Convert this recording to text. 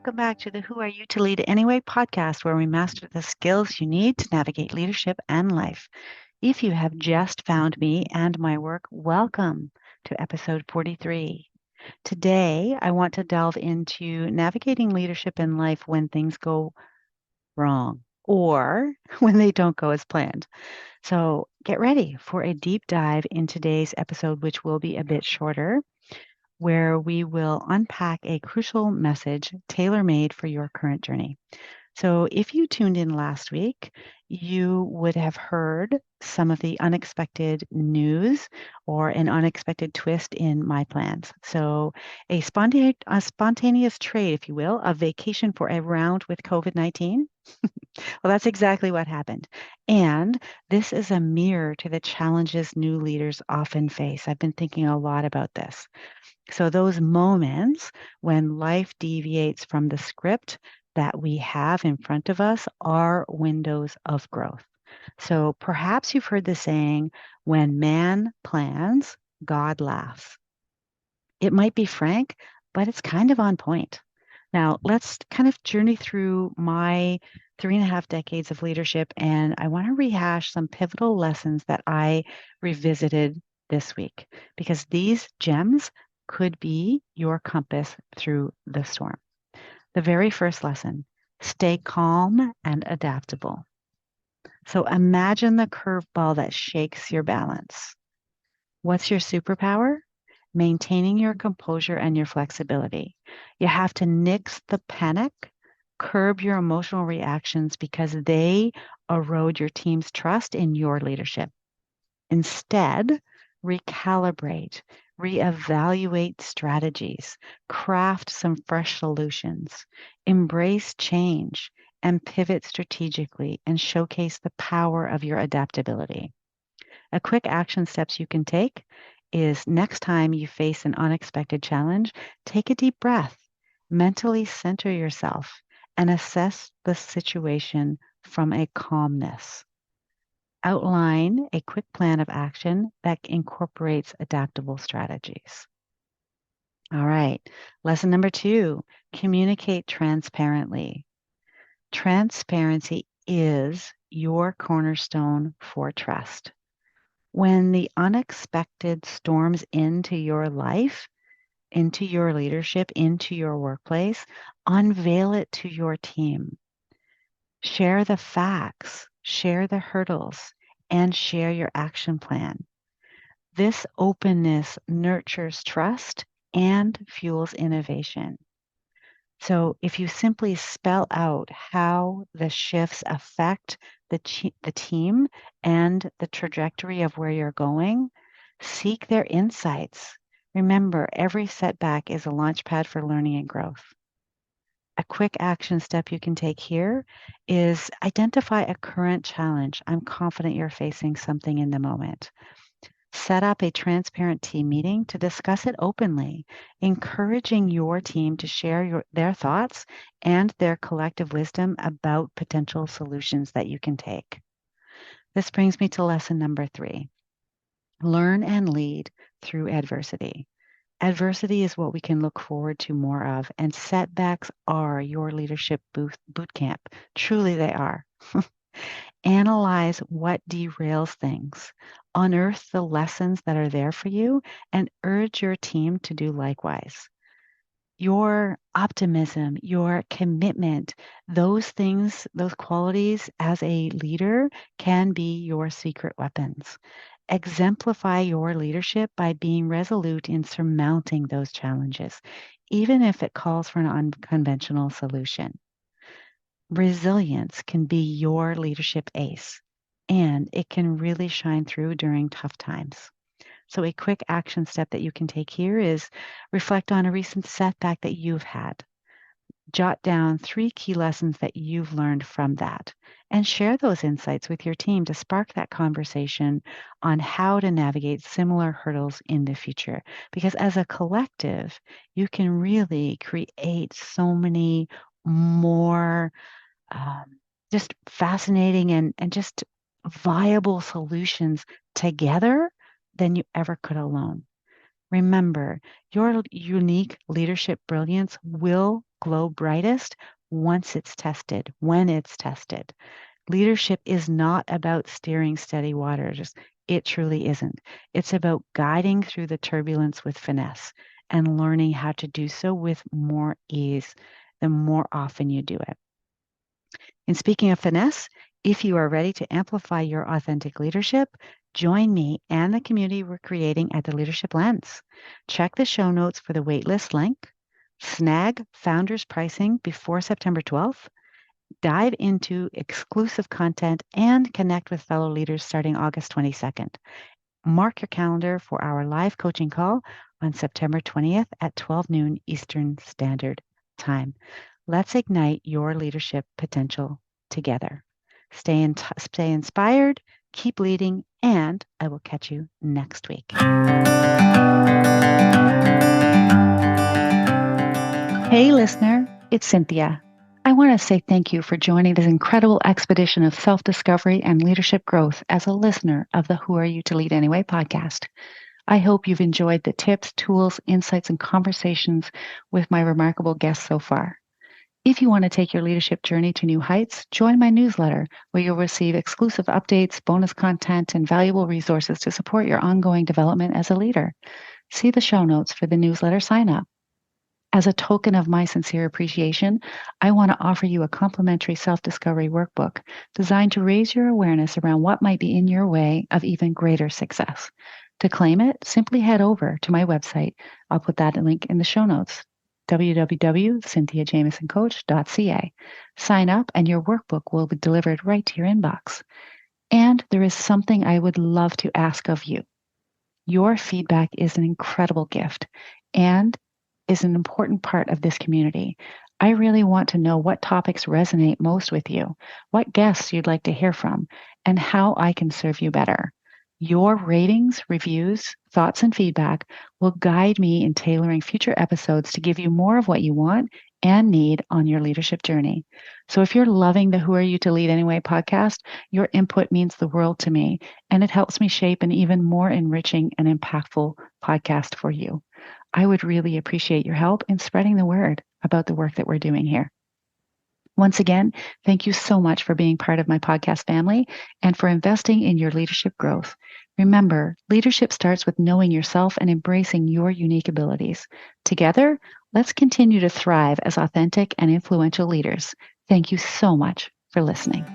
welcome back to the Who Are You to Lead Anyway podcast, where we master the skills you need to navigate leadership and life. If you have just found me and my work, welcome to episode 43. Today, I want to delve into navigating leadership in life when things go wrong or when they don't go as planned. So get ready for a deep dive in today's episode, which will be a bit shorter, where we will unpack a crucial message tailor-made for your current journey. So if you tuned in last week, you would have heard some of the unexpected news or an unexpected twist in my plans. So a spontaneous trade, if you will, of vacation for a round with COVID-19. Well, that's exactly what happened. And this is a mirror to the challenges new leaders often face. I've been thinking a lot about this. So those moments when life deviates from the script that we have in front of us are windows of growth. So perhaps you've heard the saying, when man plans, God laughs. It might be frank, but it's kind of on point. Now, let's kind of journey through my 3.5 decades of leadership, and I want to rehash some pivotal lessons that I revisited this week, because these gems could be your compass through the storm. The very first lesson, stay calm and adaptable. So imagine the curveball that shakes your balance. What's your superpower? Maintaining your composure and your flexibility. You have to nix the panic, curb your emotional reactions because they erode your team's trust in your leadership. Instead, recalibrate, reevaluate strategies, craft some fresh solutions, embrace change, and pivot strategically and showcase the power of your adaptability. A quick action steps you can take is next time you face an unexpected challenge, take a deep breath, mentally center yourself, and assess the situation from a calmness. Outline a quick plan of action that incorporates adaptable strategies. All right, lesson number 2, communicate transparently. Transparency is your cornerstone for trust. When the unexpected storms into your life, into your leadership, into your workplace, unveil it to your team. Share the facts, share the hurdles, and share your action plan. This openness nurtures trust and fuels innovation. So if you simply spell out how the shifts affect the team and the trajectory of where you're going, seek their insights. Remember, every setback is a launch pad for learning and growth. A quick action step you can take here is identify a current challenge. I'm confident you're facing something in the moment. Set up a transparent team meeting to discuss it openly, encouraging your team to share their thoughts and their collective wisdom about potential solutions that you can take. This brings me to lesson number 3. Learn and lead through adversity. Adversity is what we can look forward to more of, and setbacks are your leadership boot camp. Truly, they are. Analyze what derails things, unearth the lessons that are there for you, and urge your team to do likewise. Your optimism, your commitment, those things, those qualities as a leader can be your secret weapons. Exemplify your leadership by being resolute in surmounting those challenges, even if it calls for an unconventional solution. Resilience can be your leadership ace, and it can really shine through during tough times. So a quick action step that you can take here is reflect on a recent setback that you've had. Jot down 3 key lessons that you've learned from that and share those insights with your team to spark that conversation on how to navigate similar hurdles in the future. Because as a collective, you can really create so many more just fascinating and just viable solutions together than you ever could alone. Remember, your unique leadership brilliance will glow brightest once it's tested, when it's tested. Leadership is not about steering steady waters. It truly isn't. It's about guiding through the turbulence with finesse and learning how to do so with more ease the more often you do it. And speaking of finesse, if you are ready to amplify your authentic leadership, join me and the community we're creating at the Leadership Lens. Check the show notes for the waitlist link, snag founders pricing before September 12th, dive into exclusive content, and connect with fellow leaders starting August 22nd. Mark your calendar for our live coaching call on September 20th at 12 noon Eastern Standard Time. Let's ignite your leadership potential together. Stay inspired, keep leading, and I will catch you next week. Hey, listener, it's Cynthia. I want to say thank you for joining this incredible expedition of self-discovery and leadership growth as a listener of the Who Are You to Lead Anyway podcast. I hope you've enjoyed the tips, tools, insights, and conversations with my remarkable guests so far. If you want to take your leadership journey to new heights, join my newsletter where you'll receive exclusive updates, bonus content, and valuable resources to support your ongoing development as a leader. See the show notes for the newsletter sign up. As a token of my sincere appreciation, I want to offer you a complimentary self-discovery workbook designed to raise your awareness around what might be in your way of even greater success. To claim it, simply head over to my website. I'll put that link in the show notes, www.cynthiajamesoncoach.ca. Sign up and your workbook will be delivered right to your inbox. And there is something I would love to ask of you. Your feedback is an incredible gift and is an important part of this community. I really want to know what topics resonate most with you, what guests you'd like to hear from, and how I can serve you better. Your ratings, reviews, thoughts, and feedback will guide me in tailoring future episodes to give you more of what you want and need on your leadership journey. So if you're loving the Who Are You to Lead Anyway podcast, your input means the world to me, and it helps me shape an even more enriching and impactful podcast for you. I would really appreciate your help in spreading the word about the work that we're doing here. Once again, thank you so much for being part of my podcast family and for investing in your leadership growth. Remember, leadership starts with knowing yourself and embracing your unique abilities. Together, let's continue to thrive as authentic and influential leaders. Thank you so much for listening.